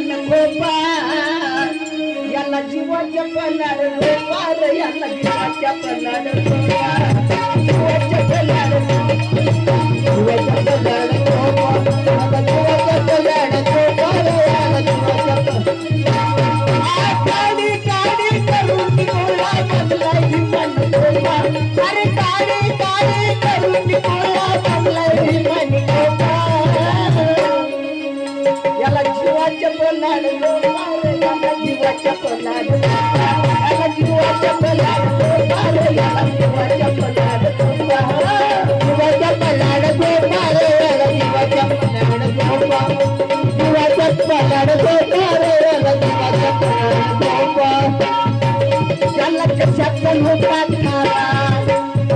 मन गोपा याला जीवाच्या पलाड गोपार याला जीवाच्या पलाड गोपा जीवाच्या पलाड जीवाच्या पलाड गोपा आता जीवाच्या पलाड गोपार याला जीवाच्या काडी काडी करून गोळा बदलाई मन गोपा अरे काडी काडी करून गोळा बदलाई मन गोपा याला जीवाच्या पलाड गोपार याला जीवाच्या पलाड याला जीवाच्या पलाड गोपार याला जीवाच्या पलाड गोपार जीवाच्या पलाड गोपार याला जीवाच्या पलाड गोपार जीवाच्या पलाड गोपार याला जीवाच्या पलाड गोपार त्याला कशात नव्हता खारा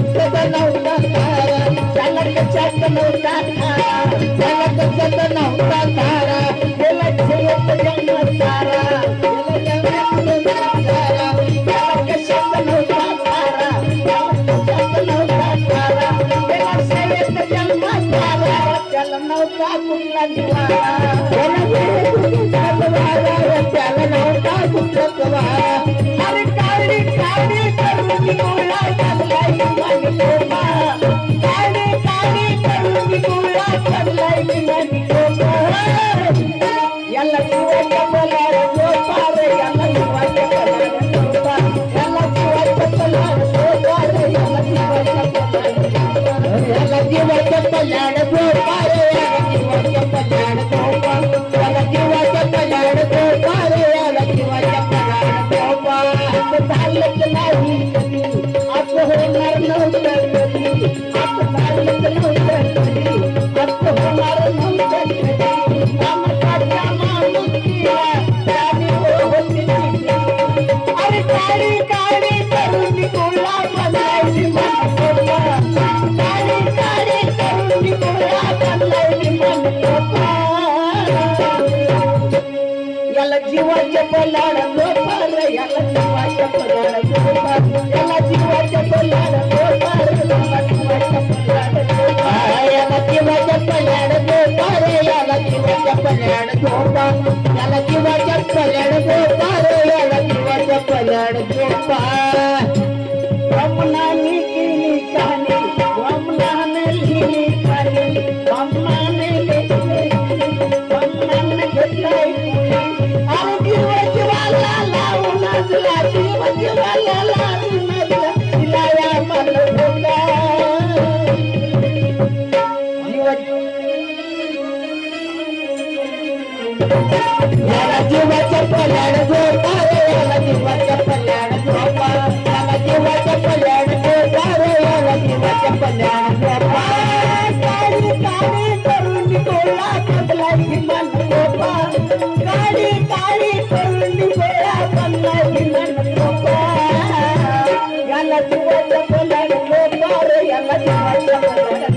त्याचा नव्हता खारा त्याला कशात नव्हता खारा त्याला कशात नव्हता खारा त्याला जगत जन्म सारा त्याला जन्म सारा त्याला कशात नव्हता खारा त्याला कशात नव्हता खारा त्याला जगत जन्म सारा त्याला नव्हता कुठला निवारा त्याला नव्हता कुठला निवारा अरे काळी काळी करून गोळा बदलाई मन गोपा काळी काळी करून गोळा बदलाई मन गोपा याला जीवाच्या पलाड गोपार याला जीवाच्या पलाड गोपा याला जीवाच्या पलाड गोपार याला जीवाच्या पलाड याला जीवाच्या पलाड गोपार याला जीवाच्या पलाड गोपा याला जीवाच्या पलाड गोपार याला जीवाच्या पलाड गोपा असं झालंच नाही कधी असं होणार नव्हतं कधी असं झालंच नव्हतं कधी असं होणार नव्हतं कधी माणसाच्या माणुसकीला त्याने होती अरे काळी काळी करून गोळा बदलायची मन गोपा काळी काळी करून गोळा बदलायची मन गोपा याला जीवाच्या पलाड गोपार याला जीवाच्या पलाड गोपार याला जीवाच्या पलाड गोपार याला जीवाच्या पलाड गोपार याला जीवाच्या पलाड गोपार याला जीवाच्या पलाड गोपार याला जीवाच्या पलाड गोपार याला जीवाच्या पलाड गोपार रमणाने केली कहाणी रमणाने लिहिली कहाणी रमणाने रमणाने घेतलाय अरे जीवाला लावून नसला जीवाला लावून नसला तिला या मन गोपा याला जीवाच्या पलाड गोपार याला जीवाच्या पलाड गोपार याला जीवाच्या पलाड गोपार याला जीवाच्या पलाड गोपार काळी काळी करून गोळा बदलाई मन गोपार काळी काळी करून गोळा बदलाई मन गोपार याला जीवाच्या पलाड गोपार याला जीवाच्या पलाड